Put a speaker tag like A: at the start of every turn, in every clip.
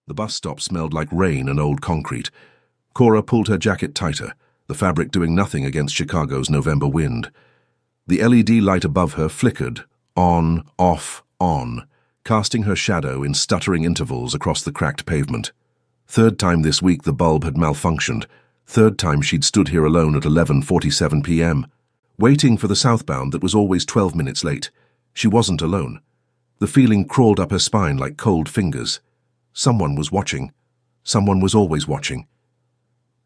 A: The bus stop smelled like rain and old concrete. Cora pulled her jacket tighter, the fabric doing nothing against Chicago's November wind. The LED light above her flickered, on, off, on, casting her shadow in stuttering intervals across the cracked pavement. Third time this week the bulb had malfunctioned. Third time she'd stood here alone at 11:47 p.m., waiting for the southbound that was always 12 minutes late. She wasn't alone. The feeling crawled up her spine like cold fingers. Someone was watching. Someone was always watching.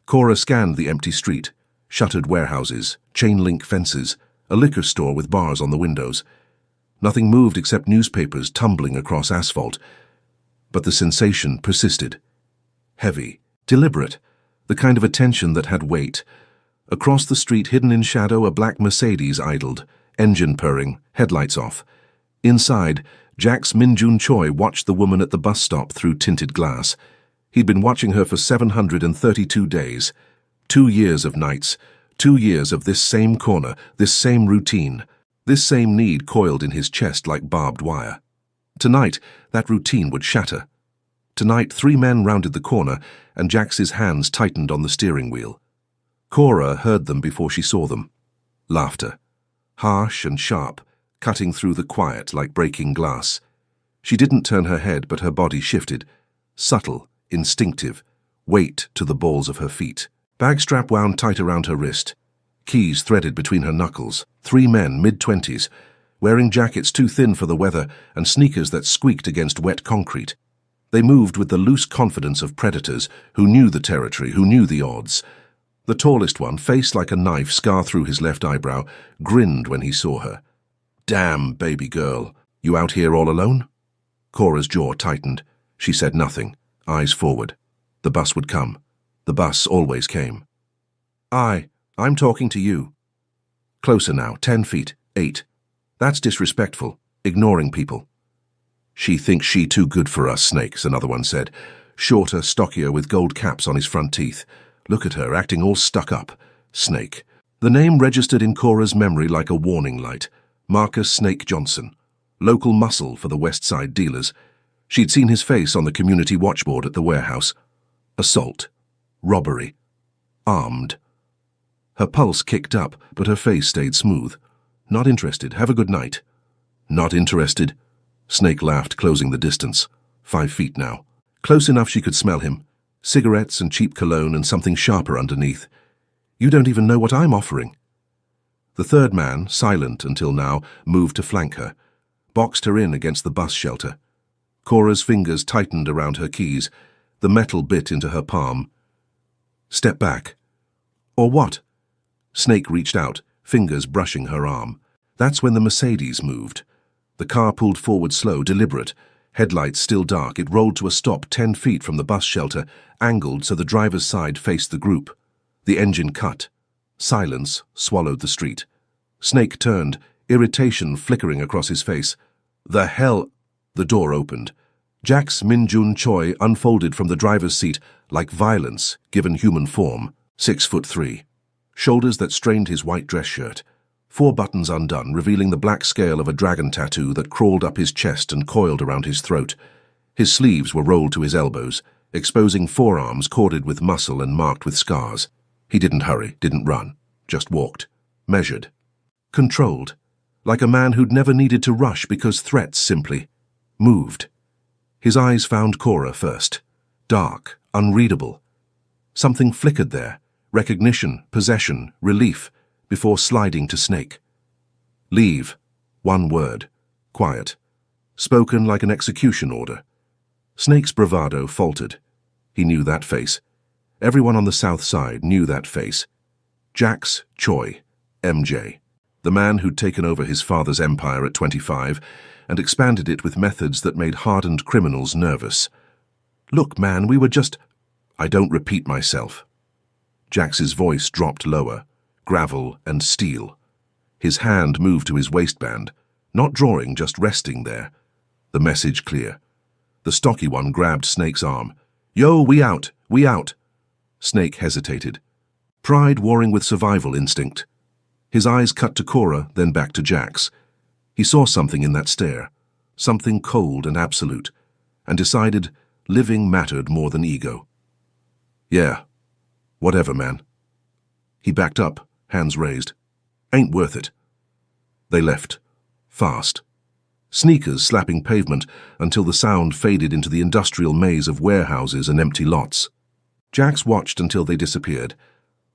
A: Cora scanned the empty street, shuttered warehouses, chain-link fences, a liquor store with bars on the windows. Nothing moved except newspapers tumbling across asphalt. But the sensation persisted. Heavy, deliberate, the kind of attention that had weight. Across the street, hidden in shadow, a black Mercedes idled, engine purring, headlights off. Inside, Jack's Min-jun Choi watched the woman at the bus stop through tinted glass. He'd been watching her for 732 days. 2 years of nights, 2 years of this same corner, this same routine, this same need coiled in his chest like barbed wire. Tonight, that routine would shatter. Tonight, 3 men rounded the corner, and Jax's hands tightened on the steering wheel. Cora heard them before she saw them. Laughter. Harsh and sharp, cutting through the quiet like breaking glass. She didn't turn her head, but her body shifted. Subtle, instinctive, weight to the balls of her feet. Bag strap wound tight around her wrist. Keys threaded between her knuckles. 3 men, mid-20s, wearing jackets too thin for the weather and sneakers that squeaked against wet concrete. They moved with the loose confidence of predators who knew the territory, who knew the odds. The tallest one, face like a knife scar through his left eyebrow, grinned when he saw her. "Damn, baby girl, you out here all alone?" Cora's jaw tightened. She said nothing, eyes forward. The bus would come. The bus always came. I'm talking to you." Closer now, 10 feet, 8. "That's disrespectful, ignoring people." "She thinks she too good for us, Snakes," another one said. Shorter, stockier, with gold caps on his front teeth. "Look at her, acting all stuck up. Snake." The name registered in Cora's memory like a warning light. Marcus Snake Johnson. Local muscle for the West Side dealers. She'd seen his face on the community watchboard at the warehouse. Assault. Robbery. Armed. Her pulse kicked up, but her face stayed smooth. "Not interested. Have a good night." "Not interested." Snake laughed, closing the distance. 5 feet now. Close enough she could smell him. Cigarettes and cheap cologne and something sharper underneath. "You don't even know what I'm offering." The third man, silent until now, moved to flank her. Boxed her in against the bus shelter. Cora's fingers tightened around her keys. The metal bit into her palm. "Step back." "Or what?" Snake reached out, fingers brushing her arm. That's when the Mercedes moved. The car pulled forward slow, deliberate. Headlights still dark, it rolled to a stop 10 feet from the bus shelter, angled so the driver's side faced the group. The engine cut. Silence swallowed the street. Snake turned, irritation flickering across his face. "The hell—" The door opened. Jack's Min-jun Choi unfolded from the driver's seat like violence given human form, 6'3". Shoulders that strained his white dress shirt. 4 buttons undone, revealing the black scale of a dragon tattoo that crawled up his chest and coiled around his throat. His sleeves were rolled to his elbows, exposing forearms corded with muscle and marked with scars. He didn't hurry, didn't run, just walked. Measured. Controlled. Like a man who'd never needed to rush because threats simply moved. His eyes found Cora first. Dark, unreadable. Something flickered there. Recognition, possession, relief, before sliding to Snake. "Leave." 1 word. Quiet. Spoken like an execution order. Snake's bravado faltered. He knew that face. Everyone on the south side knew that face. Jax Choi, MJ. The man who'd taken over his father's empire at 25 and expanded it with methods that made hardened criminals nervous. "Look, man, we were just—" "I don't repeat myself." Jax's voice dropped lower, gravel and steel. His hand moved to his waistband, not drawing, just resting there. The message clear. The stocky one grabbed Snake's arm. "Yo, we out, we out." Snake hesitated. Pride warring with survival instinct. His eyes cut to Cora, then back to Jax. He saw something in that stare, something cold and absolute, and decided, Living mattered more than ego. Yeah, whatever, man. He backed up, hands raised. Ain't worth it. They left. Fast. Sneakers slapping pavement until the sound faded into the industrial maze of warehouses and empty lots. Jax watched until they disappeared.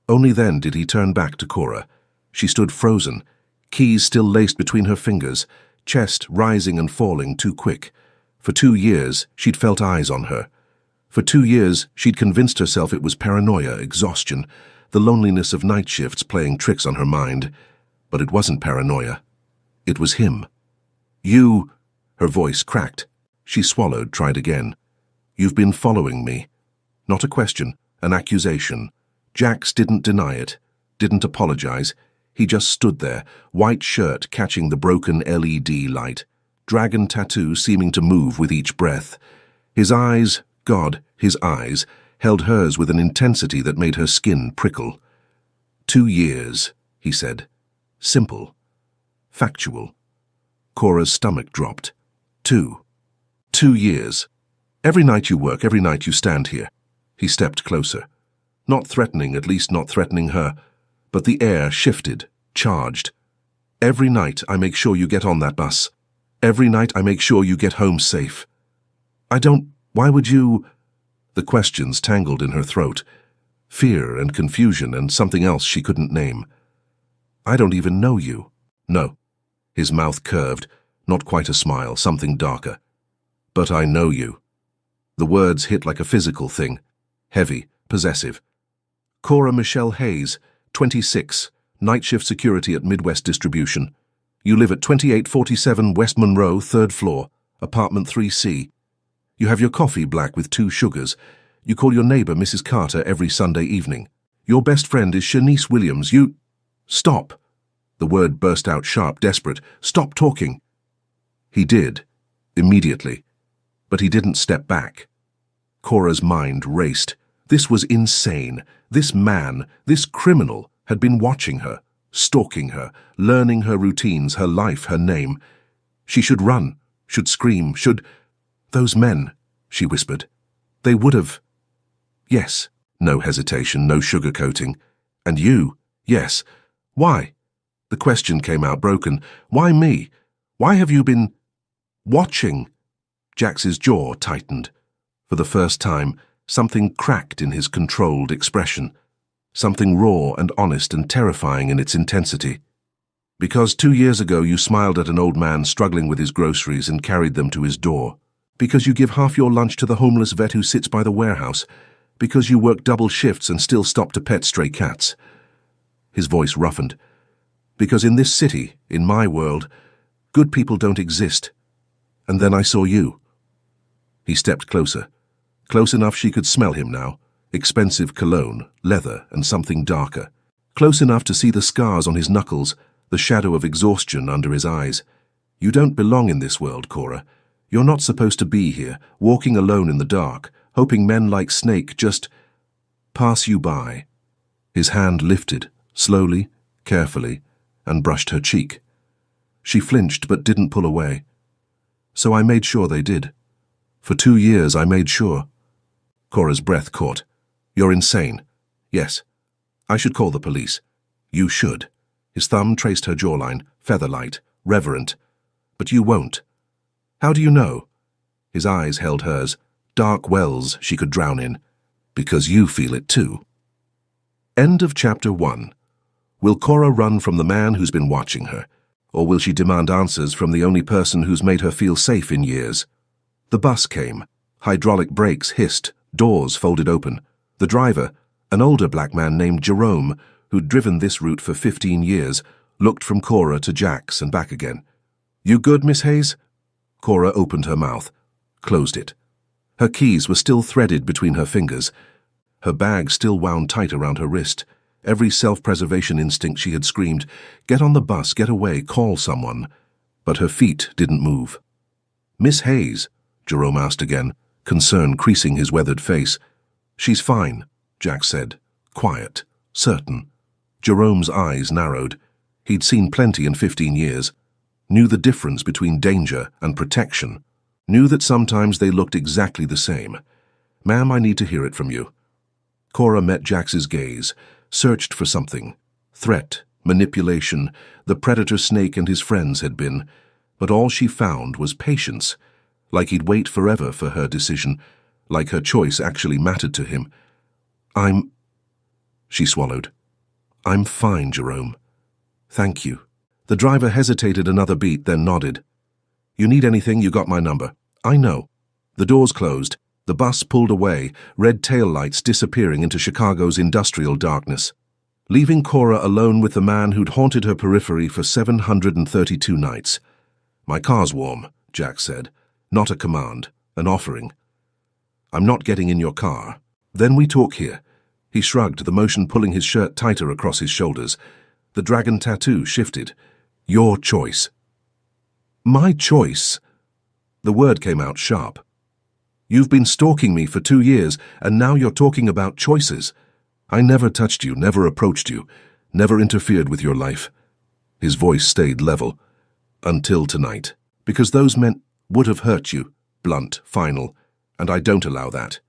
A: Only then did he turn back to Cora. She stood frozen, keys still laced between her fingers, chest rising and falling too quick. For 2 years, she'd felt eyes on her. For 2 years, she'd convinced herself it was paranoia, exhaustion, the loneliness of night shifts playing tricks on her mind. But it wasn't paranoia. It was him. You... Her voice cracked. She swallowed, tried again. You've been following me. Not a question, an accusation. Jax didn't deny it, didn't apologize. He just stood there, white shirt catching the broken LED light, dragon tattoo seeming to move with each breath. His eyes, God, his eyes, held hers with an intensity that made her skin prickle. 2 years, he said. Simple. Factual. Cora's stomach dropped. 2 years. Every night you work, every night you stand here. He stepped closer. Not threatening, at least not threatening her, but the air shifted, charged. Every night I make sure you get on that bus. Every night I make sure you get home safe. Why would you... The questions tangled in her throat. Fear and confusion and something else she couldn't name. I don't even know you. No. His mouth curved, not quite a smile, something darker. But I know you. The words hit like a physical thing. Heavy, possessive. Cora Michelle Hayes, 26, night shift security at Midwest Distribution. You live at 2847 West Monroe, 3rd floor, apartment 3C. You have your coffee black with 2 sugars. You call your neighbor Mrs. Carter every Sunday evening. Your best friend is Shanice Williams. Stop. The word burst out sharp, desperate. Stop talking. He did, immediately. But he didn't step back. Cora's mind raced. This was insane. This man, this criminal, had been watching her, stalking her, learning her routines, her life, her name. She should run, should scream, should... Those men, she whispered. They would have... Yes. No hesitation, no sugarcoating. And you? Yes. Why? The question came out broken. Why me? Why have you been... watching? Jax's jaw tightened. For the first time, something cracked in his controlled expression. Something raw and honest and terrifying in its intensity. Because 2 years ago you smiled at an old man struggling with his groceries and carried them to his door. Because you give half your lunch to the homeless vet who sits by the warehouse. Because you work double shifts and still stop to pet stray cats. His voice roughened. Because in this city, in my world, good people don't exist. And then I saw you. He stepped closer. Close enough she could smell him now. Expensive cologne, leather, and something darker. Close enough to see the scars on his knuckles, the shadow of exhaustion under his eyes. You don't belong in this world, Cora. You're not supposed to be here, walking alone in the dark, hoping men like Snake just pass you by. His hand lifted, slowly, carefully, and brushed her cheek. She flinched but didn't pull away. So I made sure they did. For 2 years I made sure. Cora's breath caught. You're insane. Yes. I should call the police. You should. His thumb traced her jawline, featherlight, reverent. But you won't. How do you know? His eyes held hers, dark wells she could drown in. Because you feel it too. End of chapter 1. Will Cora run from the man who's been watching her? Or will she demand answers from the only person who's made her feel safe in years? The bus came. Hydraulic brakes hissed, doors folded open. The driver, an older black man named Jerome, who'd driven this route for 15 years, looked from Cora to Jax and back again. You good, Miss Hayes? Cora opened her mouth, closed it. Her keys were still threaded between her fingers. Her bag still wound tight around her wrist. Every self-preservation instinct she had screamed, get on the bus, get away, call someone. But her feet didn't move. Miss Hayes? Jerome asked again, concern creasing his weathered face. She's fine, Jax said, quiet, certain. Jerome's eyes narrowed. He'd seen plenty in 15 years. Knew the difference between danger and protection. Knew that sometimes they looked exactly the same. "Ma'am, I need to hear it from you." Cora met Jax's gaze, searched for something. Threat, manipulation, the predator snake and his friends had been, but all she found was patience, like he'd wait forever for her decision, like her choice actually mattered to him. She swallowed. "I'm fine, Jerome. Thank you." The driver hesitated another beat, then nodded. "You need anything, you got my number." "I know." The doors closed. The bus pulled away, red taillights disappearing into Chicago's industrial darkness, leaving Cora alone with the man who'd haunted her periphery for 732 nights. "My car's warm," Jax said. "Not a command, an offering." "I'm not getting in your car. Then we talk here." He shrugged, the motion pulling his shirt tighter across his shoulders. The dragon tattoo shifted. "Your choice." "My choice?" The word came out sharp. "You've been stalking me for 2 years, and now you're talking about choices. I never touched you, never approached you, never interfered with your life." His voice stayed level. "Until tonight. Because those men would have hurt you. Blunt, final. And I don't allow that."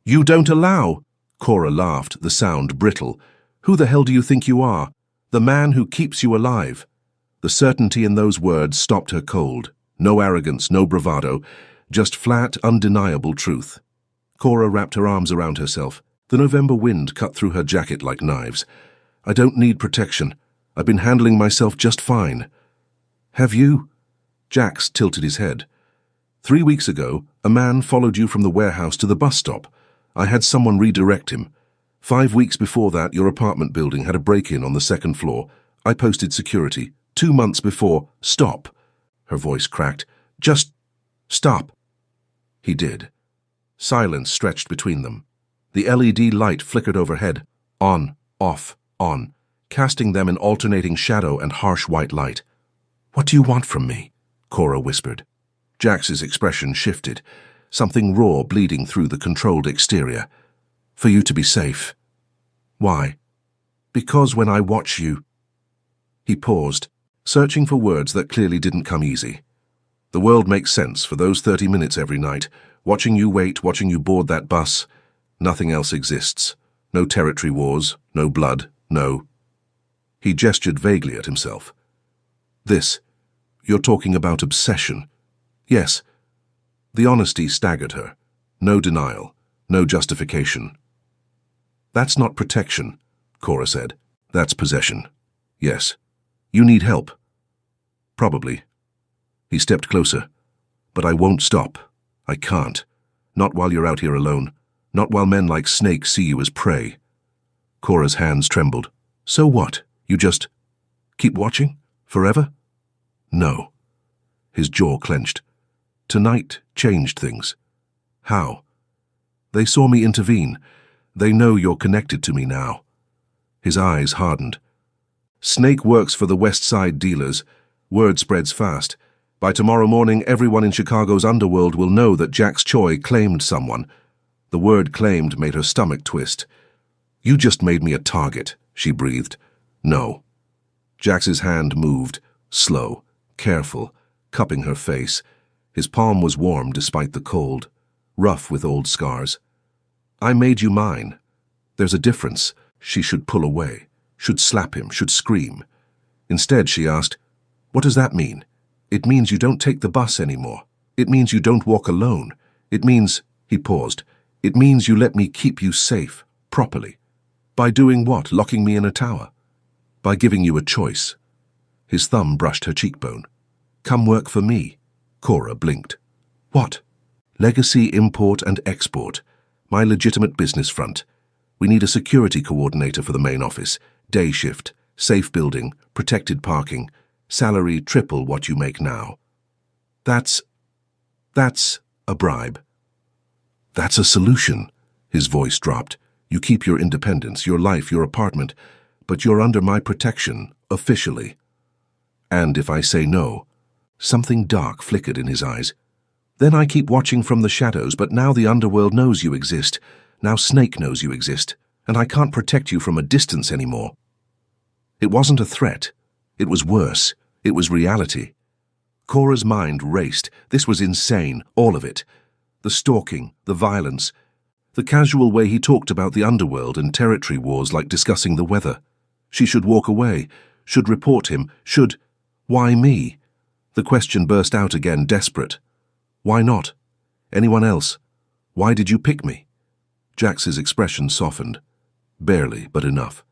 A: "You don't allow?" Cora laughed, the sound brittle. "Who the hell do you think you are? The man who keeps you alive." The certainty in those words stopped her cold. No arrogance, no bravado, just flat, undeniable truth. Cora wrapped her arms around herself. The November wind cut through her jacket like knives. "I don't need protection. I've been handling myself just fine." "Have you?" Jax tilted his head. 3 weeks ago, a man followed you from the warehouse to the bus stop. I had someone redirect him. 5 weeks before that, your apartment building had a break-in on the 2nd floor. I posted security. 2 months before— "Stop." Her voice cracked. "Just stop." He did. Silence stretched between them. The LED light flickered overhead. On, off, on, casting them in alternating shadow and harsh white light. "What do you want from me?" Cora whispered. Jax's expression shifted, something raw bleeding through the controlled exterior. "For you to be safe." "Why?" "Because when I watch you—" He paused, searching for words that clearly didn't come easy. "The world makes sense for those 30 minutes every night, watching you wait, watching you board that bus. Nothing else exists. No territory wars, no blood, no—" He gestured vaguely at himself. You're talking about obsession." "Yes." The honesty staggered her. No denial, no justification. "That's not protection," Cora said. "That's possession." "Yes." "You need help." "Probably." He stepped closer. "But I won't stop. I can't. Not while you're out here alone. Not while men like Snake see you as prey." Cora's hands trembled. "So what? You just keep watching? Forever?" "No." His jaw clenched. "Tonight changed things." "How?" "They saw me intervene. They know you're connected to me now." His eyes hardened. "Snake works for the West Side dealers. Word spreads fast. By tomorrow morning, everyone in Chicago's underworld will know that Jax Choi claimed someone." The word claimed made her stomach twist. "You just made me a target," she breathed. "No." Jax's hand moved, slow, careful, cupping her face. His palm was warm despite the cold, rough with old scars. "I made you mine. There's a difference." She should pull away, should slap him, should scream. Instead, she asked, "What does that mean?" "It means you don't take the bus anymore. It means you don't walk alone. It means—" He paused. "It means you let me keep you safe, properly." "By doing what? Locking me in a tower?" "By giving you a choice." His thumb brushed her cheekbone. "Come work for me." Cora blinked. "What?" "Legacy Import and Export. My legitimate business front. We need a security coordinator for the main office. Day shift, safe building, protected parking. Salary triple what you make now." That's a bribe." "That's a solution." His voice dropped. "You keep your independence, your life, your apartment, but you're under my protection, officially." "And if I say no?" Something dark flickered in his eyes. "Then I keep watching from the shadows, but now the underworld knows you exist. Now Snake knows you exist, and I can't protect you from a distance anymore." It wasn't a threat. It was worse. It was reality. Cora's mind raced. This was insane, all of it. The stalking, the violence, the casual way he talked about the underworld and territory wars like discussing the weather. She should walk away, should report him, should... Why me? The question burst out again, desperate. Why not? Anyone else? Why did you pick me? Jax's expression softened. Barely, but enough.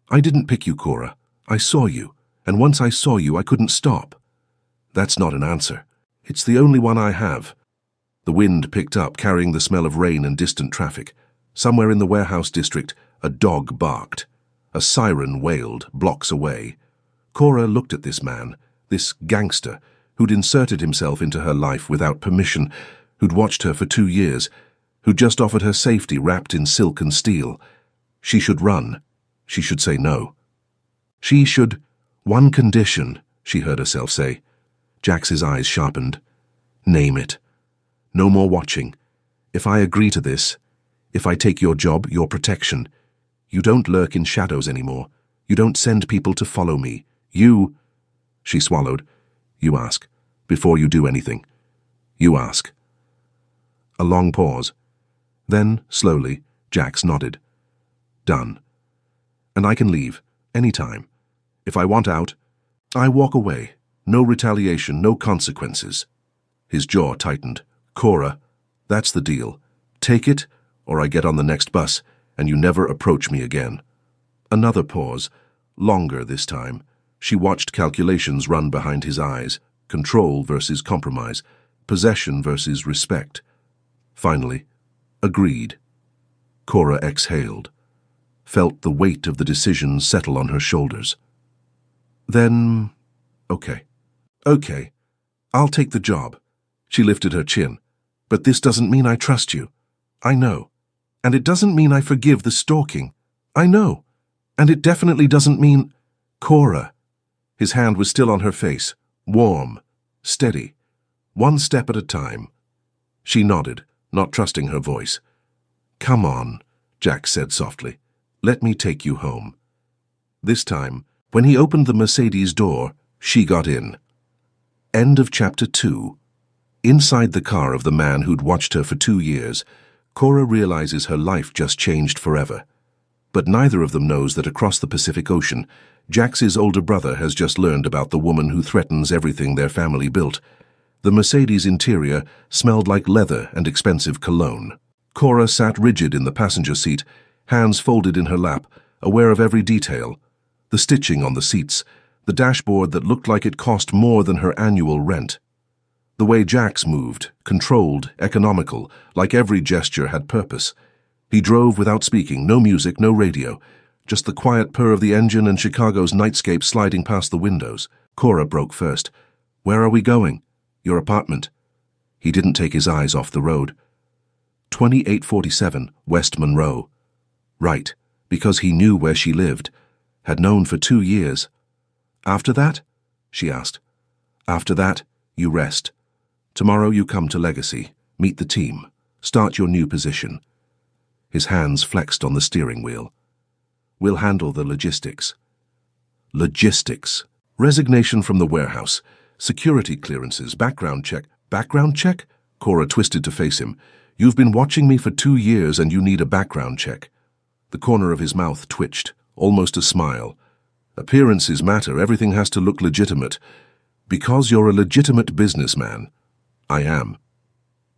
A: I didn't pick you, Cora. I saw you, and once I saw you, I couldn't stop. That's not an answer. It's the only one I have. The wind picked up, carrying the smell of rain and distant traffic. Somewhere in the warehouse district, a dog barked. A siren wailed, blocks away. Cora looked at this man, this gangster, who'd inserted himself into her life without permission, who'd watched her for 2 years, who'd just offered her safety wrapped in silk and steel. She should run. She should say no. She should... One condition, she heard herself say. Jax's eyes sharpened. Name it. No more watching. If I agree to this, if I take your job, your protection, you don't lurk in shadows anymore. You don't send people to follow me. You... She swallowed. You ask. Before you do anything. You ask. A long pause. Then, slowly, Jax nodded. Done. And I can leave, anytime. If I want out, I walk away. No retaliation, no consequences. His jaw tightened. Cora, that's the deal. Take it, or I get on the next bus, and you never approach me again. Another pause, longer this time. She watched calculations run behind his eyes. Control versus compromise. Possession versus respect. Finally, agreed. Cora exhaled. Felt the weight of the decision settle on her shoulders. Then, okay. Okay, I'll take the job. She lifted her chin. But this doesn't mean I trust you. I know. And it doesn't mean I forgive the stalking. I know. And it definitely doesn't mean... Cora. His hand was still on her face. Warm. Steady. One step at a time. She nodded, not trusting her voice. Come on, Jax said softly. Let me take you home. This time, when he opened the Mercedes door, she got in. End of chapter 2. Inside the car of the man who'd watched her for 2 years, Cora realizes her life just changed forever. But neither of them knows that across the Pacific Ocean, Jax's older brother has just learned about the woman who threatens everything their family built. The Mercedes interior smelled like leather and expensive cologne. Cora sat rigid in the passenger seat, hands folded in her lap, aware of every detail. The stitching on the seats, the dashboard that looked like it cost more than her annual rent. The way Jax moved, controlled, economical, like every gesture had purpose. He drove without speaking, no music, no radio, just the quiet purr of the engine and Chicago's nightscape sliding past the windows. Cora broke first. Where are we going? Your apartment. He didn't take his eyes off the road. 2847 West Monroe. Right, because he knew where she lived, had known for 2 years. After that? She asked. After that, you rest. Tomorrow you come to Legacy, meet the team, start your new position. His hands flexed on the steering wheel. We'll handle the logistics. Logistics. Resignation from the warehouse. Security clearances, background check. Background check? Cora twisted to face him. You've been watching me for 2 years and you need a background check. The corner of his mouth twitched, almost a smile. Appearances matter, everything has to look legitimate. Because you're a legitimate businessman. I am.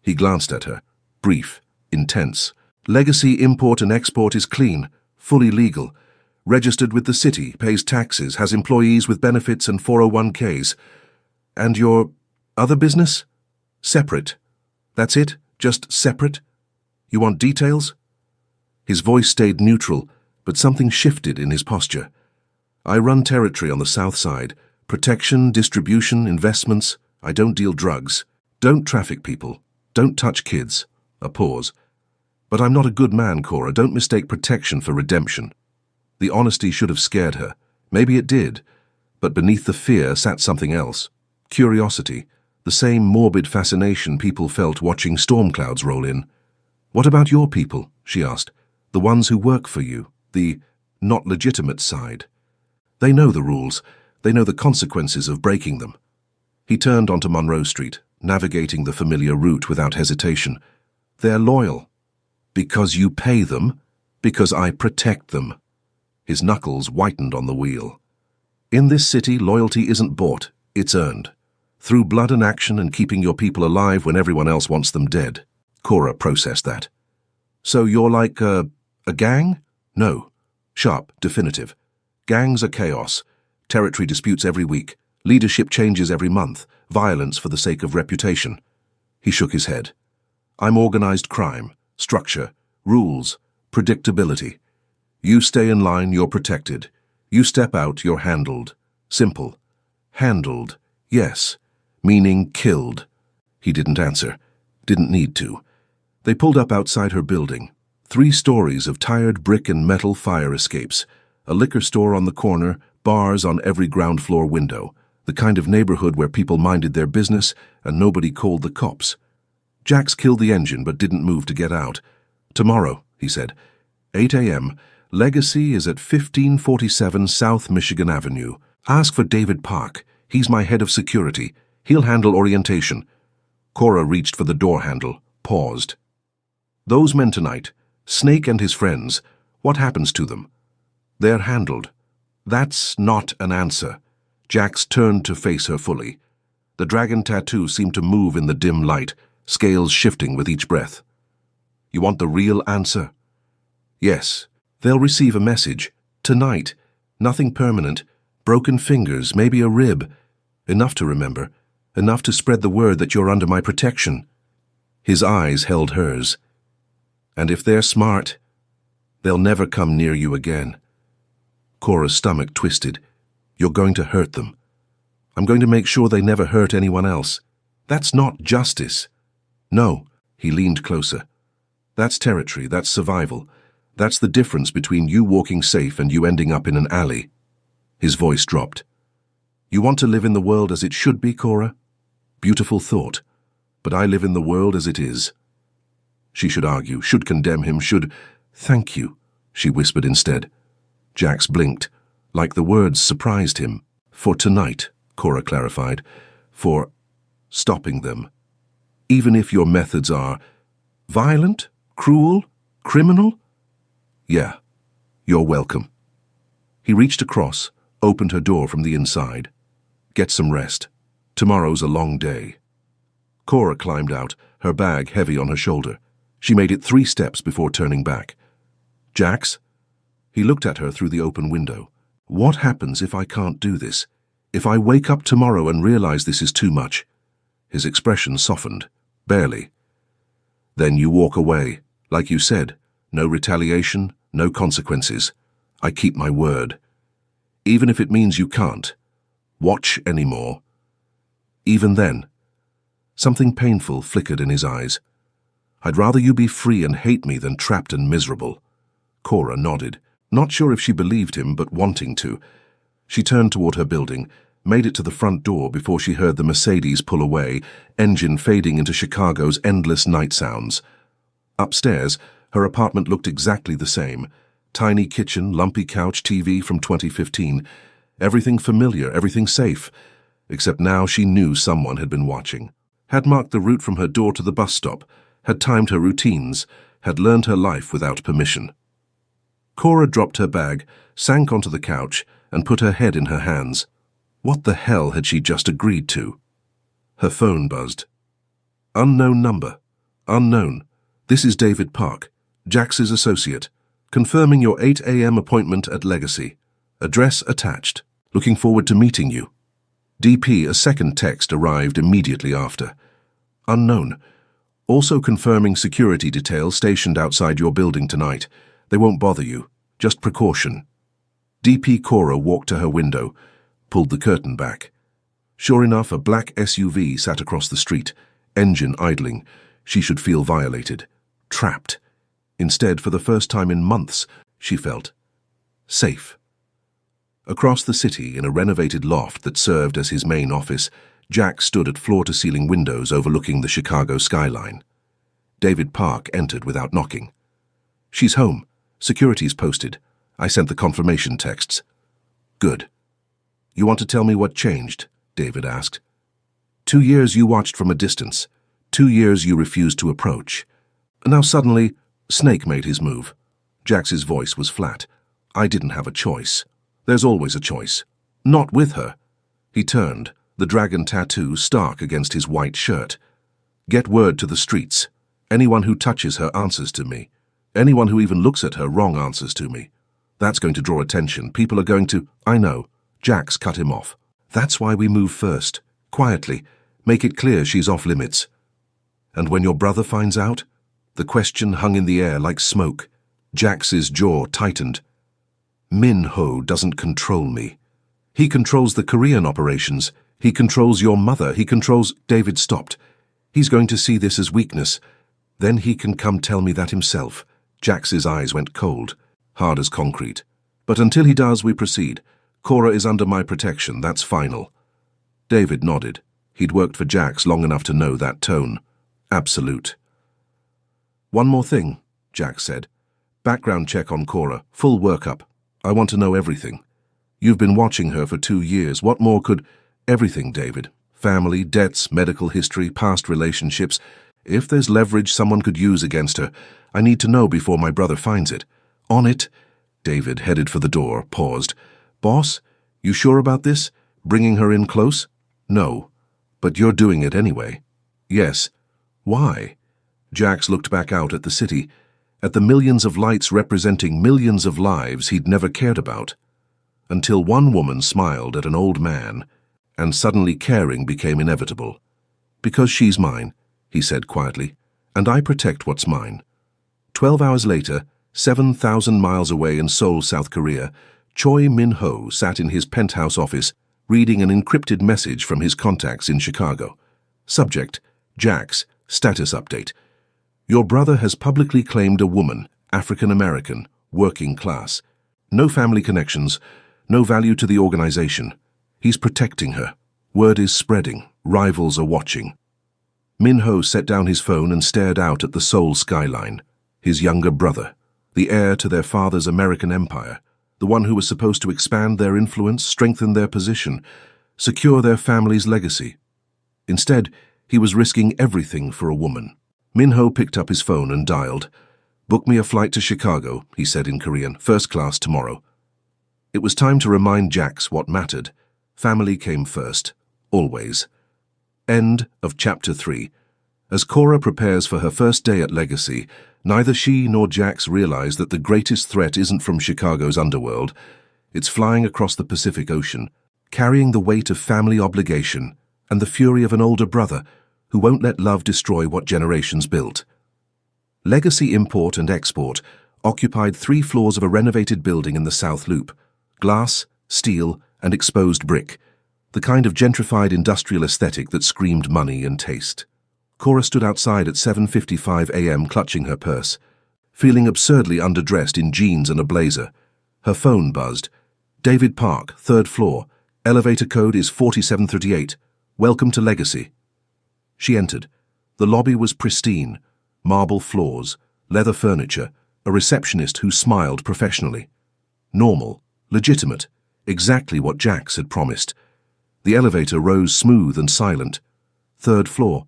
A: He glanced at her, brief, intense. Legacy import and export is clean, fully legal. Registered with the city, pays taxes, has employees with benefits and 401ks. And your other business? Separate. That's it? Just separate? You want details? His voice stayed neutral, but something shifted in his posture. I run territory on the south side. Protection, distribution, investments. I don't deal drugs. Don't traffic people. Don't touch kids. A pause. But I'm not a good man, Cora. Don't mistake protection for redemption. The honesty should have scared her. Maybe it did. But beneath the fear sat something else. Curiosity. The same morbid fascination people felt watching storm clouds roll in. What about your people? She asked. The ones who work for you. The not legitimate side. They know the rules. They know the consequences of breaking them. He turned onto Monroe Street, navigating the familiar route without hesitation. They're loyal. Because you pay them, because I protect them. His knuckles whitened on the wheel. In this city, loyalty isn't bought, it's earned. Through blood and action and keeping your people alive when everyone else wants them dead. Cora processed that. So you're like a gang? No. Sharp, definitive. Gangs are chaos. Territory disputes every week. Leadership changes every month. Violence for the sake of reputation. He shook his head. I'm organized crime, structure, rules, predictability. You stay in line, you're protected. You step out, you're handled. Simple. Handled, yes. Meaning killed. He didn't answer. Didn't need to. They pulled up outside her building. 3 stories of tired brick and metal fire escapes. A liquor store on the corner, bars on every ground floor window. The kind of neighborhood where people minded their business and nobody called the cops. Jax killed the engine but didn't move to get out. Tomorrow, he said. 8 a.m. Legacy is at 1547 South Michigan Avenue. Ask for David Park. He's my head of security. He'll handle orientation. Cora reached for the door handle, paused. Those men tonight, Snake and his friends, what happens to them? They're handled. That's not an answer. Jax turned to face her fully. The dragon tattoo seemed to move in the dim light, scales shifting with each breath. You want the real answer? Yes. They'll receive a message. Tonight. Nothing permanent. Broken fingers, maybe a rib. Enough to remember. Enough to spread the word that you're under my protection. His eyes held hers. And if they're smart, they'll never come near you again. Cora's stomach twisted. You're going to hurt them. I'm going to make sure they never hurt anyone else. That's not justice. No, he leaned closer. That's territory, that's survival. That's the difference between you walking safe and you ending up in an alley. His voice dropped. You want to live in the world as it should be, Cora? Beautiful thought. But I live in the world as it is. She should argue, should condemn him, should... Thank you, she whispered instead. Jax blinked, like the words surprised him. For tonight, Cora clarified. For stopping them. Even if your methods are violent, cruel, criminal? Yeah, you're welcome. He reached across, opened her door from the inside. Get some rest. Tomorrow's a long day. Cora climbed out, her bag heavy on her shoulder. She made it 3 steps before turning back. Jax? He looked at her through the open window. What happens if I can't do this? If I wake up tomorrow and realize this is too much? His expression softened. Barely. Then you walk away. Like you said, no retaliation, no consequences. I keep my word. Even if it means you can't watch anymore. Even then, something painful flickered in his eyes. I'd rather you be free and hate me than trapped and miserable. Cora nodded, not sure if she believed him, but wanting to. She turned toward her building, made it to the front door before she heard the Mercedes pull away, engine fading into Chicago's endless night sounds. Upstairs, her apartment looked exactly the same. Tiny kitchen, lumpy couch, TV from 2015. Everything familiar, everything safe. Except now she knew someone had been watching. Had marked the route from her door to the bus stop. Had timed her routines. Had learned her life without permission. Cora dropped her bag, sank onto the couch, and put her head in her hands. What the hell had she just agreed to? Her phone buzzed. Unknown number. Unknown. This is David Park, Jax's associate. Confirming your 8 a.m. appointment at Legacy. Address attached. Looking forward to meeting you. DP, a second text arrived immediately after. Unknown. Also confirming security details stationed outside your building tonight. They won't bother you. Just precaution. DP Cora walked to her window, pulled the curtain back. Sure enough, a black SUV sat across the street, engine idling. She should feel violated. Trapped. Instead, for the first time in months, she felt safe. Across the city, in a renovated loft that served as his main office, Jax stood at floor-to-ceiling windows overlooking the Chicago skyline. David Park entered without knocking. She's home. Security's posted. I sent the confirmation texts. Good. You want to tell me what changed? David asked. 2 years you watched from a distance. 2 years you refused to approach. And now suddenly, Snake made his move. Jax's voice was flat. I didn't have a choice. There's always a choice. Not with her. He turned, the dragon tattoo stark against his white shirt. Get word to the streets. Anyone who touches her answers to me. Anyone who even looks at her wrong answers to me. That's going to draw attention. People are going to... I know. Jax cut him off. That's why we move first. Quietly. Make it clear she's off limits. And when your brother finds out? The question hung in the air like smoke. Jax's jaw tightened. Min Ho doesn't control me. He controls the Korean operations. He controls your mother. He controls... David stopped. He's going to see this as weakness. Then he can come tell me that himself. Jax's eyes went cold, hard as concrete. But until he does, we proceed. Cora is under my protection. That's final. David nodded. He'd worked for Jax long enough to know that tone. Absolute. One more thing, Jax said. Background check on Cora. Full workup. I want to know everything. You've been watching her for 2 years. What more could... Everything, David. Family, debts, medical history, past relationships. If there's leverage someone could use against her, I need to know before my brother finds it. On it. David headed for the door, paused. Boss, you sure about this? Bringing her in close? No. But you're doing it anyway. Yes. Why? Jax looked back out at the city, at the millions of lights representing millions of lives he'd never cared about. Until one woman smiled at an old man, and suddenly caring became inevitable. Because she's mine, he said quietly, and I protect what's mine. 12 hours later, 7,000 miles away in Seoul, South Korea, Choi Min-ho sat in his penthouse office, reading an encrypted message from his contacts in Chicago. Subject, Jax, status update. Your brother has publicly claimed a woman, African American, working class. No family connections, no value to the organization. He's protecting her. Word is spreading. Rivals are watching. Min-ho set down his phone and stared out at the Seoul skyline. His younger brother, the heir to their father's American empire, the one who was supposed to expand their influence, strengthen their position, secure their family's legacy. Instead, he was risking everything for a woman. Min-ho picked up his phone and dialed. Book me a flight to Chicago, he said in Korean, first class tomorrow. It was time to remind Jax what mattered. Family came first, always. End of Chapter 3. As Cora prepares for her first day at Legacy, neither she nor Jax realize that the greatest threat isn't from Chicago's underworld. It's flying across the Pacific Ocean, carrying the weight of family obligation and the fury of an older brother who won't let love destroy what generations built. Legacy Import and Export occupied 3 floors of a renovated building in the South Loop. Glass, steel, and exposed brick, the kind of gentrified industrial aesthetic that screamed money and taste. Cora stood outside at 7:55 a.m. clutching her purse, feeling absurdly underdressed in jeans and a blazer. Her phone buzzed. David Park, 3rd floor. Elevator code is 4738. Welcome to Legacy. She entered. The lobby was pristine. Marble floors, leather furniture, a receptionist who smiled professionally. Normal, legitimate, exactly what Jax had promised. The elevator rose smooth and silent. 3rd floor.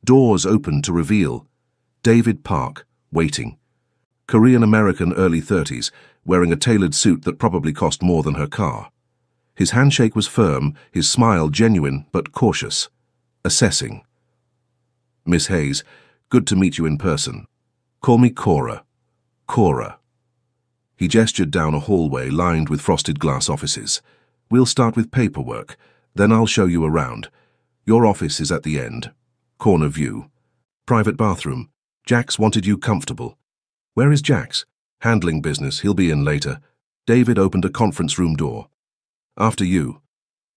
A: Doors opened to reveal David Park, waiting. Korean-American, early 30s, wearing a tailored suit that probably cost more than her car. His handshake was firm, his smile genuine but cautious. Assessing. Miss Hayes, good to meet you in person. Call me Cora. Cora. He gestured down a hallway lined with frosted glass offices. We'll start with paperwork, then I'll show you around. Your office is at the end. Corner view. Private bathroom. Jax wanted you comfortable. Where is Jax? Handling business, he'll be in later. David opened a conference room door. After you.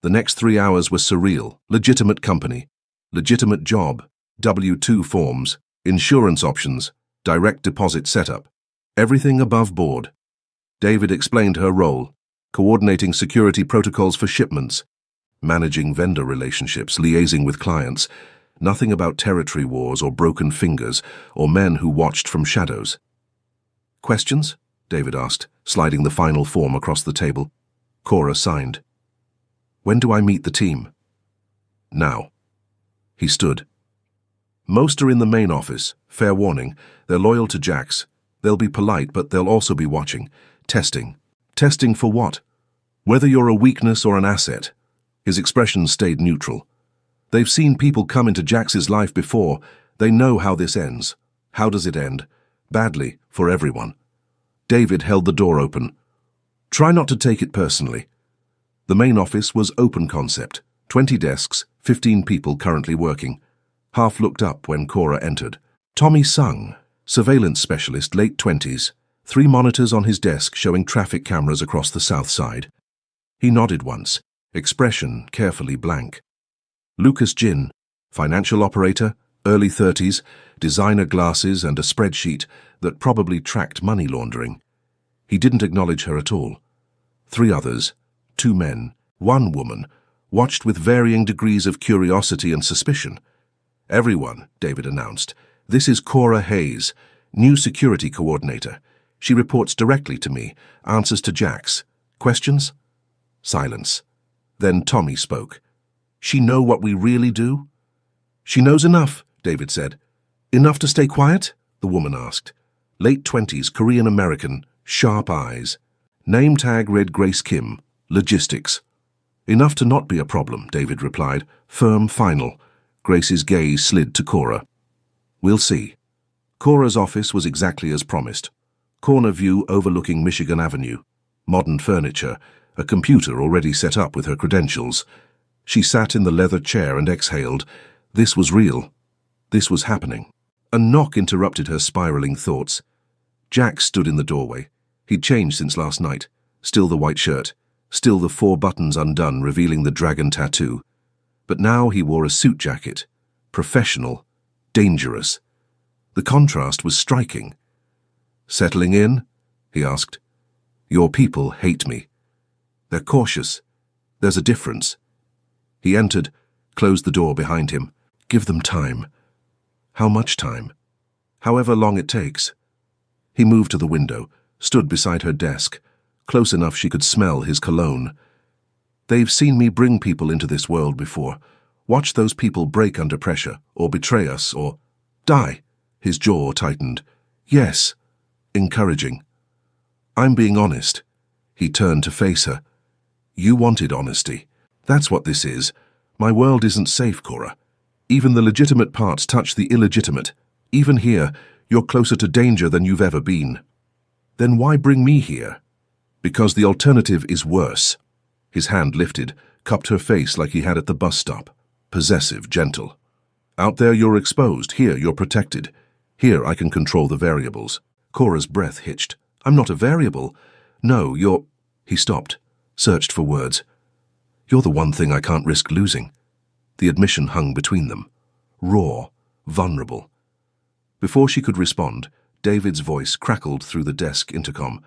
A: The next 3 hours were surreal. Legitimate company. Legitimate job. W-2 forms. Insurance options. Direct deposit setup. Everything above board. David explained her role. Coordinating security protocols for shipments. Managing vendor relationships, liaising with clients. Nothing about territory wars or broken fingers or men who watched from shadows. Questions? David asked, sliding the final form across the table. Cora signed. When do I meet the team? Now. He stood. Most are in the main office. Fair warning. They're loyal to Jax. They'll be polite, but they'll also be watching. Testing. Testing for what? Whether you're a weakness or an asset. His expression stayed neutral. They've seen people come into Jax's life before. They know how this ends. How does it end? Badly, for everyone. David held the door open. Try not to take it personally. The main office was open concept. 20 desks, 15 people currently working. Half looked up when Cora entered. Tommy Sung, surveillance specialist, late 20s. 3 monitors on his desk showing traffic cameras across the south side. He nodded once, expression carefully blank. Lucas Jin, financial operator, early 30s, designer glasses and a spreadsheet that probably tracked money laundering. He didn't acknowledge her at all. 3 others, 2 men, 1 woman, watched with varying degrees of curiosity and suspicion. Everyone, David announced. This is Cora Hayes, new security coordinator. She reports directly to me, answers to Jax. Questions? Silence. Then Tommy spoke. She know what we really do? She knows enough, David said. Enough to stay quiet? The woman asked. Late 20s, Korean-American, sharp eyes. Name tag read Grace Kim, logistics. Enough to not be a problem, David replied. Firm, final. Grace's gaze slid to Cora. We'll see. Cora's office was exactly as promised. Corner view overlooking Michigan Avenue. Modern furniture, a computer already set up with her credentials. She sat in the leather chair and exhaled. This was real. This was happening. A knock interrupted her spiraling thoughts. Jack stood in the doorway. He'd changed since last night. Still the white shirt. Still the 4 buttons undone, revealing the dragon tattoo. But now he wore a suit jacket. Professional. Dangerous. The contrast was striking. Settling in? He asked. Your people hate me. They're cautious. There's a difference. He entered, closed the door behind him. Give them time. How much time? However long it takes. He moved to the window, stood beside her desk, close enough she could smell his cologne. They've seen me bring people into this world before. Watch those people break under pressure, or betray us, or die. His jaw tightened. Yes. Encouraging. I'm being honest. He turned to face her. You wanted honesty. That's what this is. My world isn't safe, Cora. Even the legitimate parts touch the illegitimate. Even here, you're closer to danger than you've ever been. Then why bring me here? Because the alternative is worse. His hand lifted, cupped her face like he had at the bus stop. Possessive, gentle. Out there you're exposed. Here you're protected. Here I can control the variables. Cora's breath hitched. I'm not a variable. No, you're... He stopped, searched for words. You're the one thing I can't risk losing. The admission hung between them. Raw, vulnerable. Before she could respond, David's voice crackled through the desk intercom.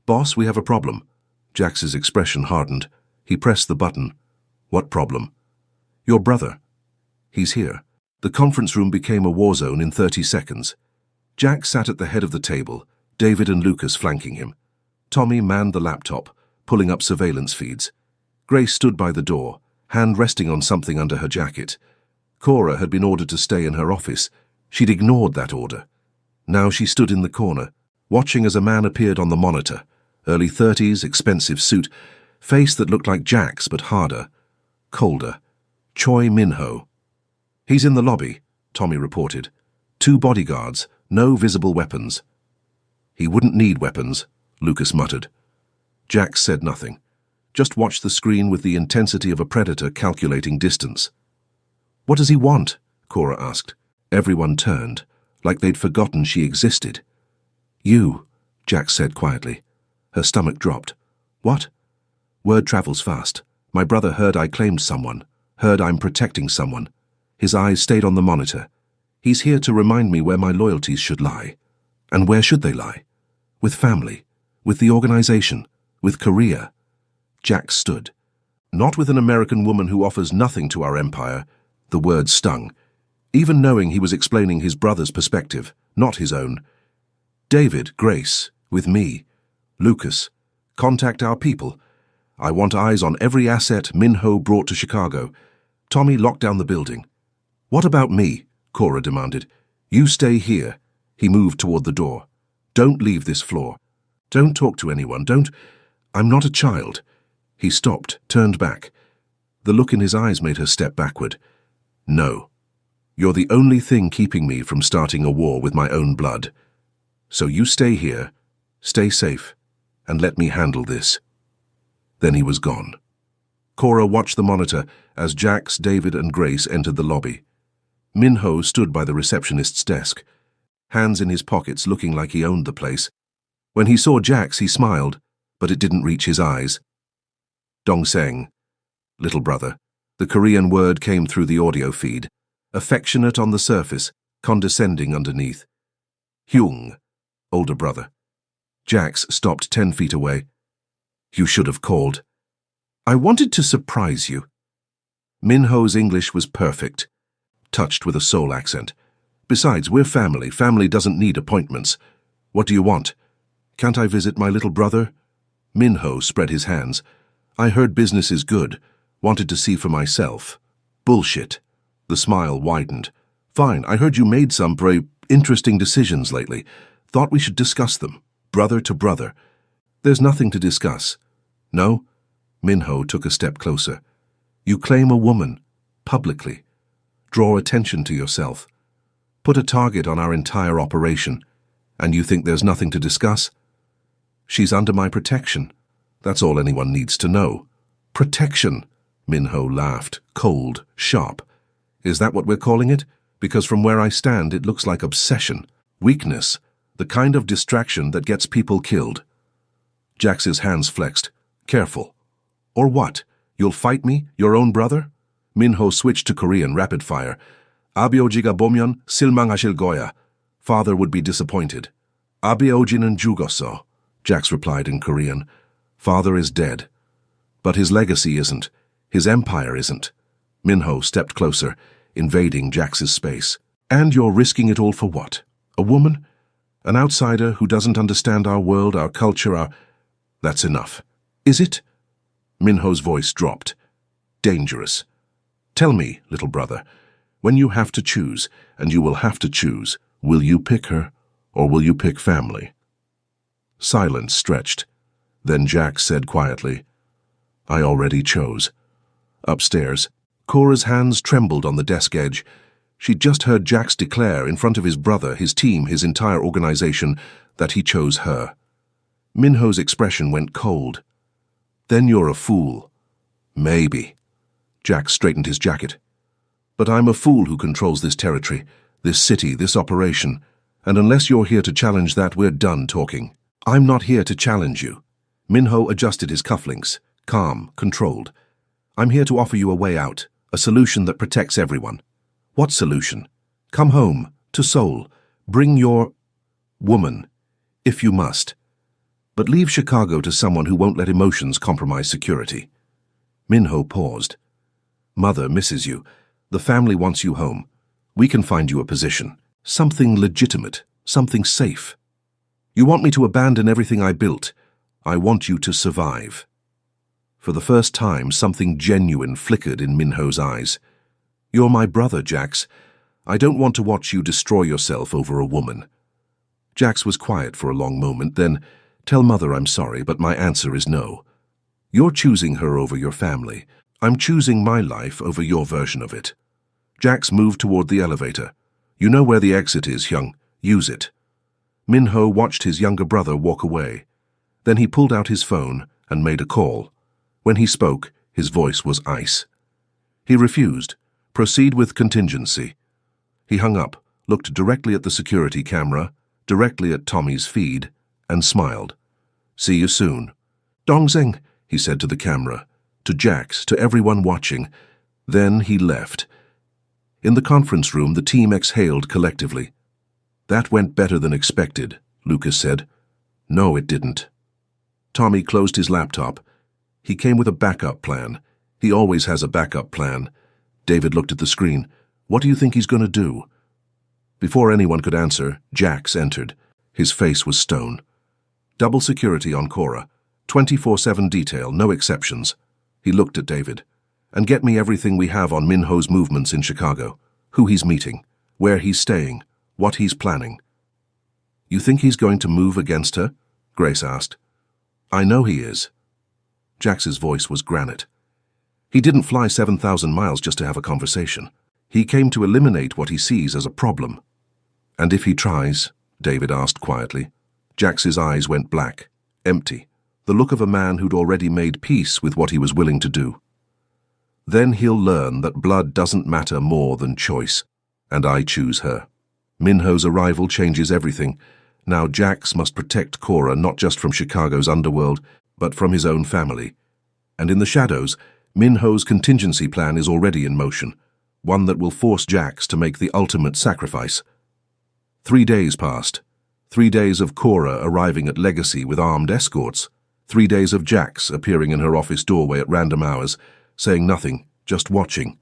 A: Boss, we have a problem. Jax's expression hardened. He pressed the button. What problem? Your brother. He's here. The conference room became a war zone in 30 seconds. Jax sat at the head of the table, David and Lucas flanking him. Tommy manned the laptop, pulling up surveillance feeds. Grace stood by the door, hand resting on something under her jacket. Cora had been ordered to stay in her office. She'd ignored that order. Now she stood in the corner, watching as a man appeared on the monitor. Early 30s, expensive suit, face that looked like Jack's but harder, colder. Choi Min-ho. He's in the lobby, Tommy reported. 2 bodyguards, no visible weapons. He wouldn't need weapons, Lucas muttered. Jack said nothing. Just watched the screen with the intensity of a predator calculating distance. What does he want? Cora asked. Everyone turned, like they'd forgotten she existed. You, Jack said quietly. Her stomach dropped. What? Word travels fast. My brother heard I claimed someone, heard I'm protecting someone. His eyes stayed on the monitor. He's here to remind me where my loyalties should lie. And where should they lie? With family, with the organization, with Korea. Jack stood. Not with an American woman who offers nothing to our empire. The words stung. Even knowing he was explaining his brother's perspective, not his own. David, Grace, with me. Lucas, contact our people. I want eyes on every asset Min-ho brought to Chicago. Tommy, lock down the building. What about me? Cora demanded. You stay here. He moved toward the door. Don't leave this floor. Don't talk to anyone. I'm not a child. He stopped, turned back. The look in his eyes made her step backward. No. You're the only thing keeping me from starting a war with my own blood. So you stay here, stay safe, and let me handle this. Then he was gone. Cora watched the monitor as Jax, David, and Grace entered the lobby. Minho stood by the receptionist's desk, hands in his pockets looking like he owned the place. When he saw Jax, he smiled, but it didn't reach his eyes. Dongseng, little brother. The Korean word came through the audio feed, affectionate on the surface, condescending underneath. Hyung, older brother. Jax stopped 10 feet away. You should have called. I wanted to surprise you. Minho's English was perfect, touched with a Seoul accent. Besides, we're family. Family doesn't need appointments. What do you want? Can't I visit my little brother? Minho spread his hands. I heard business is good. Wanted to see for myself. Bullshit. The smile widened. Fine, I heard you made some very interesting decisions lately. Thought we should discuss them, brother to brother. There's nothing to discuss. No? Minho took a step closer. You claim a woman, publicly. Draw attention to yourself. Put a target on our entire operation. And you think there's nothing to discuss? She's under my protection. That's all anyone needs to know. Protection, Minho laughed, cold, sharp. Is that what we're calling it? Because from where I stand, it looks like obsession, weakness, the kind of distraction that gets people killed. Jax's hands flexed. Careful. Or what? You'll fight me, your own brother? Minho switched to Korean rapid fire. Aappeared 보면 실망하실 거야. Father would be disappointed. Aappeared는 죽었어. Jax replied in Korean. Father is dead. But his legacy isn't. His empire isn't. Minho stepped closer, invading Jax's space. And you're risking it all for what? A woman? An outsider who doesn't understand our world, our culture, our... That's enough. Is it? Minho's voice dropped. Dangerous. Tell me, little brother, when you have to choose, and you will have to choose, will you pick her, or will you pick family? Silence stretched. Then Jax said quietly, I already chose. Upstairs, Cora's hands trembled on the desk edge. She'd just heard Jax declare in front of his brother, his team, his entire organization, that he chose her. Minho's expression went cold. Then you're a fool. Maybe. Jax straightened his jacket. But I'm a fool who controls this territory, this city, this operation, and unless you're here to challenge that, we're done talking. I'm not here to challenge you. Minho adjusted his cufflinks, calm, controlled. I'm here to offer you a way out, a solution that protects everyone. What solution? Come home, to Seoul. Bring your... woman, if you must. But leave Chicago to someone who won't let emotions compromise security. Minho paused. Mother misses you. The family wants you home. We can find you a position. Something legitimate, something safe. You want me to abandon everything I built. I want you to survive. For the first time, something genuine flickered in Minho's eyes. You're my brother, Jax. I don't want to watch you destroy yourself over a woman. Jax was quiet for a long moment, then, tell Mother I'm sorry, but my answer is no. You're choosing her over your family. I'm choosing my life over your version of it. Jax moved toward the elevator. You know where the exit is, Hyung. Use it. Minho watched his younger brother walk away. Then he pulled out his phone and made a call. When he spoke, his voice was ice. He refused. Proceed with contingency. He hung up, looked directly at the security camera, directly at Tommy's feed, and smiled. See you soon. Dongseng, he said to the camera, to Jax, to everyone watching. Then he left. In the conference room, the team exhaled collectively. That went better than expected, Lucas said. No, it didn't. Tommy closed his laptop. He came with a backup plan. He always has a backup plan. David looked at the screen. What do you think he's going to do? Before anyone could answer, Jax entered. His face was stone. Double security on Cora. 24/7 detail, no exceptions. He looked at David. And get me everything we have on Minho's movements in Chicago. who he's meeting, where he's staying, what he's planning. You think he's going to move against her? Grace asked. I know he is. Jax's voice was granite. He didn't fly 7,000 miles just to have a conversation. He came to eliminate what he sees as a problem. And if he tries? David asked quietly. Jax's eyes went black, empty, the look of a man who'd already made peace with what he was willing to do. Then he'll learn that blood doesn't matter more than choice, and I choose her. Minho's arrival changes everything. Now Jax must protect Cora not just from Chicago's underworld, but from his own family. And in the shadows, Minho's contingency plan is already in motion, one that will force Jax to make the ultimate sacrifice. 3 days passed. 3 days of Cora arriving at Legacy with armed escorts. 3 days of Jax appearing in her office doorway at random hours, saying nothing, just watching,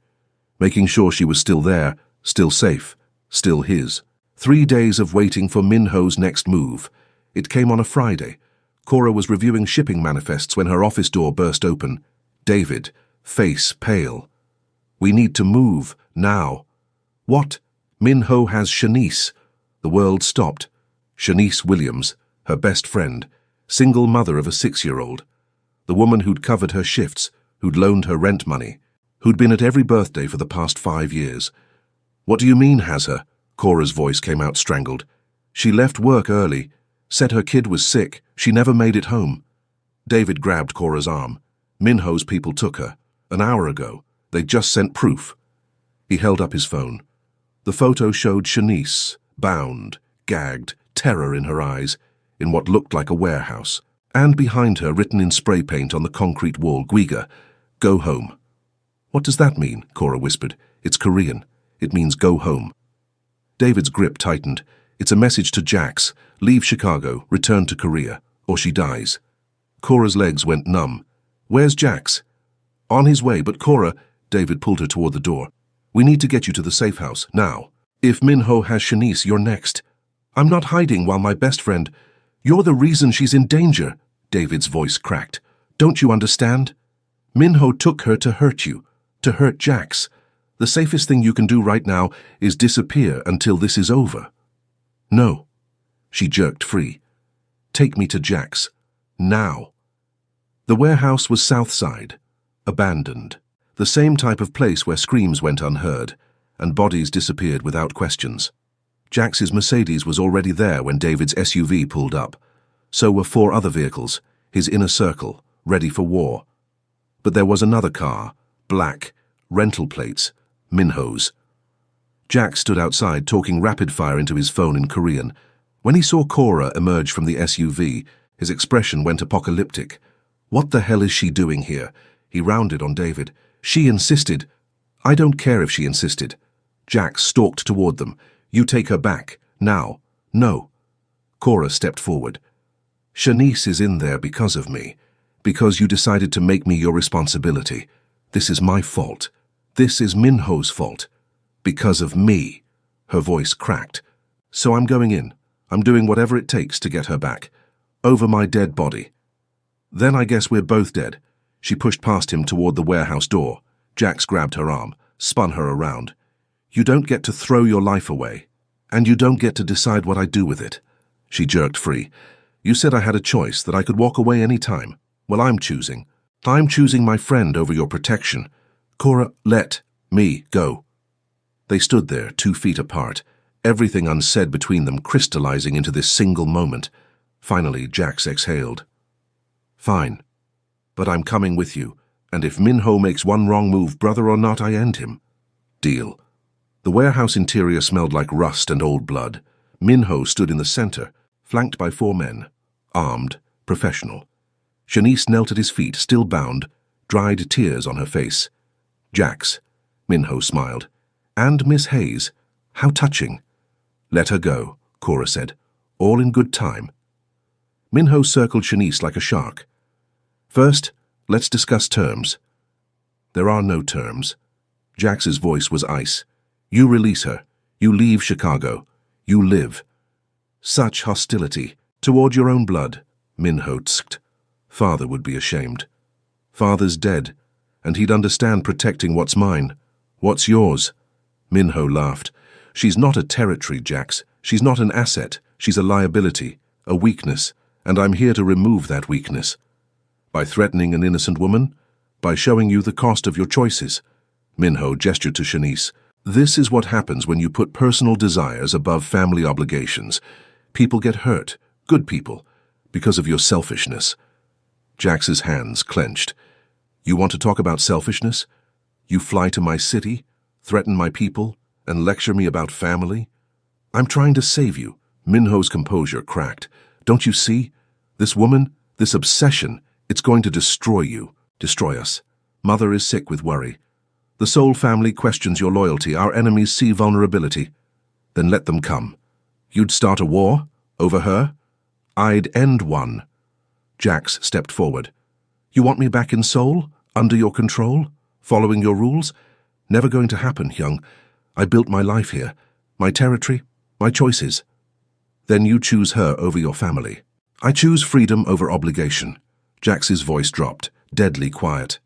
A: making sure she was still there, still safe, still his. 3 days of waiting for Minho's next move. It came on a Friday. Cora was reviewing shipping manifests when her office door burst open. David, face pale. We need to move, now. What? Minho has Shanice. The world stopped. Shanice Williams, her best friend, single mother of a 6-year-old. The woman who'd covered her shifts, who'd loaned her rent money, who'd been at every birthday for the past 5 years. What do you mean, has her? Cora's voice came out strangled. She left work early, said her kid was sick, she never made it home. David grabbed Cora's arm. Minho's people took her. An hour ago. They'd just sent proof. He held up his phone. The photo showed Shanice, bound, gagged, terror in her eyes, in what looked like a warehouse. And behind her, written in spray paint on the concrete wall, Guiga, go home. What does that mean? Cora whispered. It's Korean. It means go home. David's grip tightened. It's a message to Jax. Leave Chicago, return to Korea, or she dies. Cora's legs went numb. Where's Jax? On his way, but Cora, David pulled her toward the door. We need to get you to the safe house, now. If Minho has Shanice, you're next. I'm not hiding while my best friend... You're the reason she's in danger, David's voice cracked. Don't you understand? Minho took her to hurt you, to hurt Jax. The safest thing you can do right now is disappear until this is over. No. She jerked free. Take me to Jax. Now. The warehouse was south side, abandoned. The same type of place where screams went unheard, and bodies disappeared without questions. Jax's Mercedes was already there when David's SUV pulled up. So were 4 other vehicles, his inner circle, ready for war. But there was another car, black, rental plates, Minho's. Jax stood outside talking rapid-fire into his phone in Korean. When he saw Cora emerge from the SUV, his expression went apocalyptic. What the hell is she doing here? He rounded on David. She insisted. I don't care if she insisted. Jax stalked toward them. You take her back. Now. No. Cora stepped forward. Shanice is in there because of me. Because you decided to make me your responsibility. This is my fault. This is Minho's fault. Because of me. Her voice cracked. So I'm going in. I'm doing whatever it takes to get her back. Over my dead body. Then I guess we're both dead. She pushed past him toward the warehouse door. Jax grabbed her arm, spun her around. You don't get to throw your life away. And you don't get to decide what I do with it. She jerked free. You said I had a choice, that I could walk away any time. Well, I'm choosing. I'm choosing my friend over your protection. Cora, let me go. They stood there, 2 feet apart, everything unsaid between them crystallizing into this single moment. Finally, Jax exhaled. Fine. But I'm coming with you, and if Minho makes one wrong move, brother or not, I end him. Deal. The warehouse interior smelled like rust and old blood. Minho stood in the center, flanked by 4 men, armed, professional. Shanice knelt at his feet, still bound, dried tears on her face. Jax, Minho smiled. And Miss Hayes. How touching. Let her go, Cora said. All in good time. Minho circled Shanice like a shark. First, let's discuss terms. There are no terms. Jax's voice was ice. You release her. You leave Chicago. You live. Such hostility. Toward your own blood, Minho tsked. Father would be ashamed. Father's dead, and he'd understand protecting what's mine. What's yours? Minho laughed. She's not a territory, Jax. She's not an asset. She's a liability, a weakness, and I'm here to remove that weakness. By threatening an innocent woman? By showing you the cost of your choices. Minho gestured to Shanice. This is what happens when you put personal desires above family obligations. People get hurt, good people, because of your selfishness. Jax's hands clenched. You want to talk about selfishness? You fly to my city, threaten my people, and lecture me about family? I'm trying to save you. Minho's composure cracked. Don't you see? This woman, this obsession, it's going to destroy you, destroy us. Mother is sick with worry. The Soul family questions your loyalty. Our enemies see vulnerability. Then let them come. You'd start a war? Over her? I'd end one. Jax stepped forward. You want me back in Soul? Under your control? Following your rules? Never going to happen, young. I built my life here. My territory. My choices. Then you choose her over your family. I choose freedom over obligation. Jax's voice dropped, deadly quiet.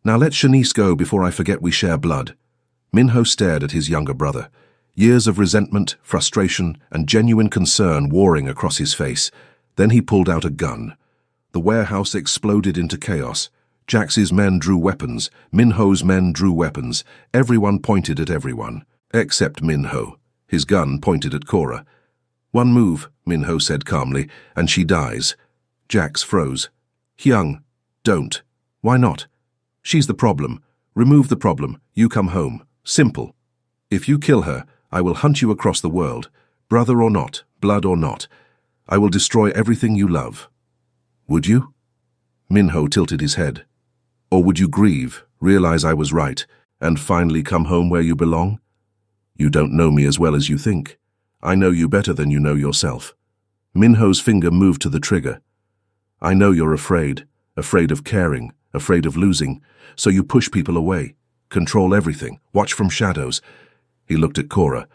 A: Now let Shanice go before I forget we share blood. Minho stared at his younger brother. Years of resentment, frustration, and genuine concern warring across his face. Then he pulled out a gun. The warehouse exploded into chaos. Jax's men drew weapons. Minho's men drew weapons. Everyone pointed at everyone, except Minho. His gun pointed at Cora. One move, Minho said calmly, and she dies. Jax froze. Hyung, don't. Why not? She's the problem. Remove the problem. You come home. Simple. If you kill her, I will hunt you across the world. Brother or not, blood or not. I will destroy everything you love. Would you? Minho tilted his head. Or would you grieve, realize I was right, and finally come home where you belong? You don't know me as well as you think. I know you better than you know yourself. Minho's finger moved to the trigger. I know you're afraid of caring, afraid of losing, so you push people away, control everything, watch from shadows. He looked at Cora.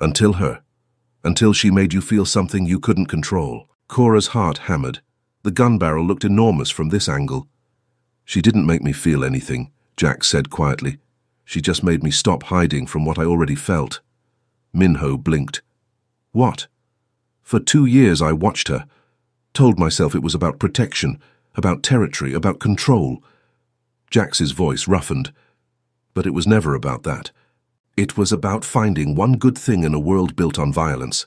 A: Until she made you feel something you couldn't control. Cora's heart hammered. The gun barrel looked enormous from this angle. She didn't make me feel anything, Jax said quietly. She just made me stop hiding from what I already felt. Minho blinked. What? For 2 years I watched her, told myself it was about protection, about territory, about control. Jax's voice roughened. But it was never about that. It was about finding one good thing in a world built on violence.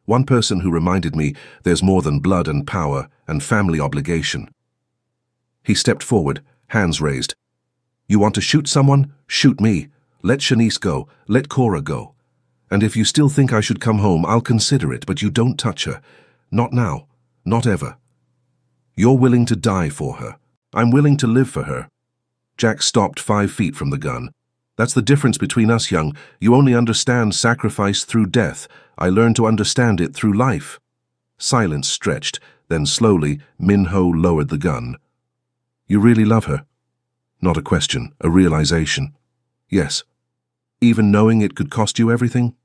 A: One person who reminded me there's more than blood and power and family obligation. He stepped forward, hands raised. You want to shoot someone? Shoot me. Let Shanice go. Let Cora go. And if you still think I should come home, I'll consider it, but you don't touch her. Not now. Not ever. You're willing to die for her. I'm willing to live for her. Jax stopped 5 feet from the gun. That's the difference between us, young. You only understand sacrifice through death. I learned to understand it through life. Silence stretched. Then slowly, Minho lowered the gun. You really love her? Not a question, a realization. Yes. Even knowing it could cost you everything?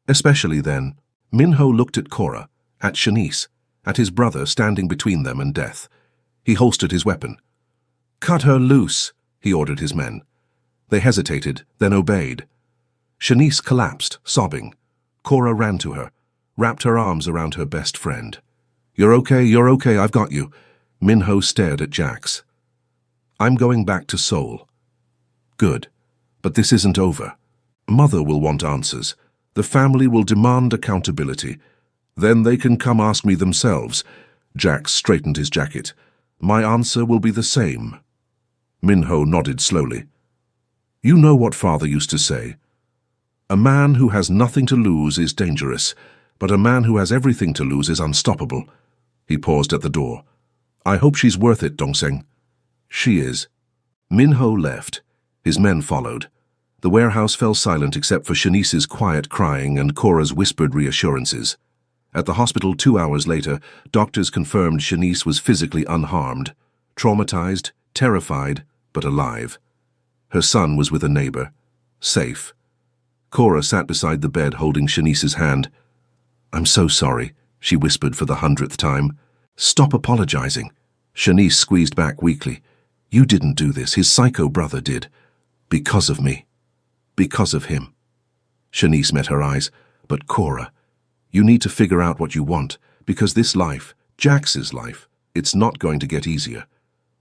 A: Especially then. Minho looked at Cora, at Shanice, at his brother standing between them and death. He holstered his weapon. Cut her loose, he ordered his men. They hesitated, then obeyed. Shanice collapsed, sobbing. Cora ran to her, wrapped her arms around her best friend. You're okay, I've got you. Minho stared at Jax. I'm going back to Seoul. Good, but this isn't over. Mother will want answers. The family will demand accountability. Then they can come ask me themselves. Jax straightened his jacket. My answer will be the same. Minho nodded slowly. You know what Father used to say. A man who has nothing to lose is dangerous, but a man who has everything to lose is unstoppable. He paused at the door. I hope she's worth it, Dongseng. She is. Minho left. His men followed. The warehouse fell silent except for Shanice's quiet crying and Cora's whispered reassurances. At the hospital 2 hours later, doctors confirmed Shanice was physically unharmed, traumatized, terrified, but alive. Her son was with a neighbor, safe. Cora sat beside the bed holding Shanice's hand. I'm so sorry, she whispered for the 100th time. Stop apologizing. Shanice squeezed back weakly. You didn't do this, his psycho brother did. Because of me. Because of him. Shanice met her eyes. But Cora, you need to figure out what you want, because this life, Jax's life, it's not going to get easier.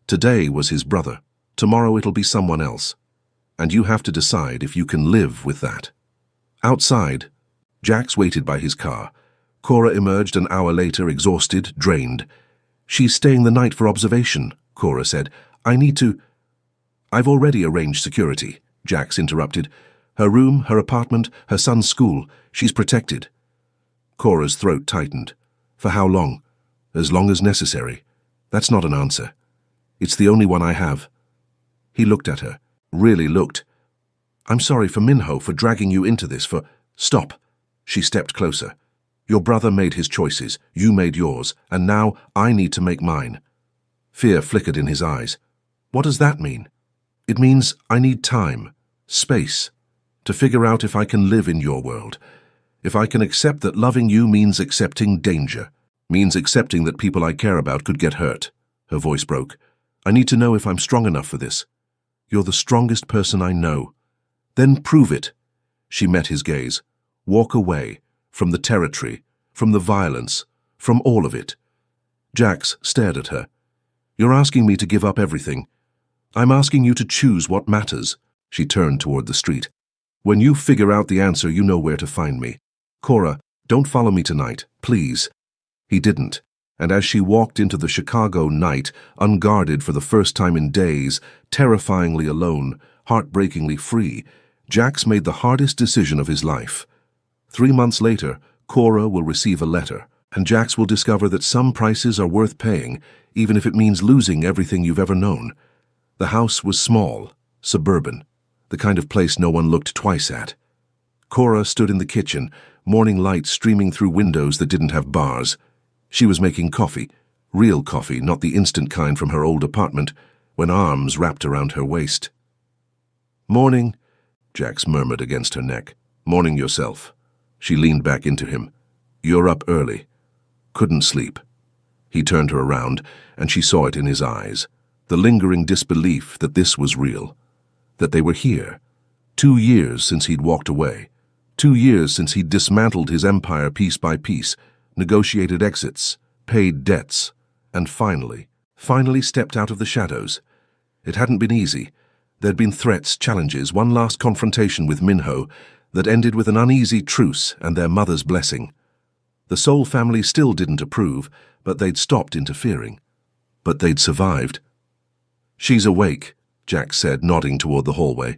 A: Today was his brother. Tomorrow it'll be someone else. And you have to decide if you can live with that. Outside, Jax waited by his car. Cora emerged an hour later, exhausted, drained. She's staying the night for observation, Cora said. I need to... I've already arranged security, Jax interrupted. Her room, her apartment, her son's school. She's protected. Cora's throat tightened. For how long? As long as necessary. That's not an answer. It's the only one I have. He looked at her. Really looked. I'm sorry for Minho, for dragging you into this, for... Stop. She stepped closer. Your brother made his choices, you made yours, and now I need to make mine. Fear flickered in his eyes. What does that mean? It means I need time, space, to figure out if I can live in your world. If I can accept that loving you means accepting danger, means accepting that people I care about could get hurt. Her voice broke. I need to know if I'm strong enough for this. You're the strongest person I know. Then prove it. She met his gaze. Walk away. From the territory, from the violence, from all of it. Jax stared at her. You're asking me to give up everything. I'm asking you to choose what matters. She turned toward the street. When you figure out the answer, you know where to find me. Cora, don't follow me tonight, please. He didn't, and as she walked into the Chicago night, unguarded for the first time in days, terrifyingly alone, heartbreakingly free, Jax made the hardest decision of his life. 3 months later, Cora will receive a letter, and Jax will discover that some prices are worth paying, even if it means losing everything you've ever known. The house was small, suburban, the kind of place no one looked twice at. Cora stood in the kitchen, morning light streaming through windows that didn't have bars. She was making coffee, real coffee, not the instant kind from her old apartment, when arms wrapped around her waist. Morning, Jax murmured against her neck. Morning yourself. She leaned back into him. You're up early. Couldn't sleep. He turned her around, and she saw it in his eyes, the lingering disbelief that this was real, that they were here. 2 years since he'd walked away. 2 years since he'd dismantled his empire piece by piece, negotiated exits, paid debts, and finally stepped out of the shadows. It hadn't been easy. There'd been threats, challenges, one last confrontation with Minho, that ended with an uneasy truce and their mother's blessing. The Soul family still didn't approve, but they'd stopped interfering. But they'd survived. She's awake, Jax said, nodding toward the hallway.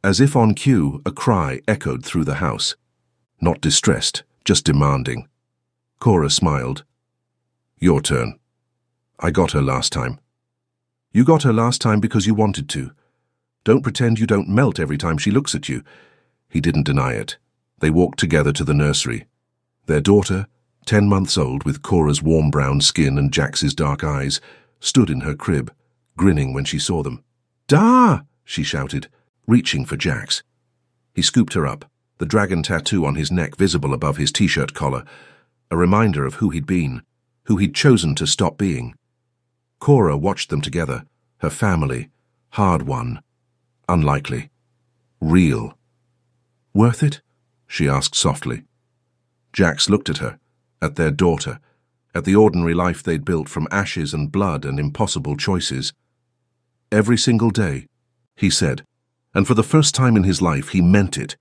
A: As if on cue, a cry echoed through the house. Not distressed, just demanding. Cora smiled. Your turn. I got her last time. You got her last time because you wanted to. Don't pretend you don't melt every time she looks at you. He didn't deny it. They walked together to the nursery. Their daughter, 10 months old with Cora's warm brown skin and Jax's dark eyes, stood in her crib, grinning when she saw them. Da! She shouted, reaching for Jax. He scooped her up, the dragon tattoo on his neck visible above his t-shirt collar, a reminder of who he'd been, who he'd chosen to stop being. Cora watched them together, her family, hard-won, unlikely, real. Worth it? She asked softly. Jax looked at her, at their daughter, at the ordinary life they'd built from ashes and blood and impossible choices. Every single day, he said, and for the first time in his life he meant it.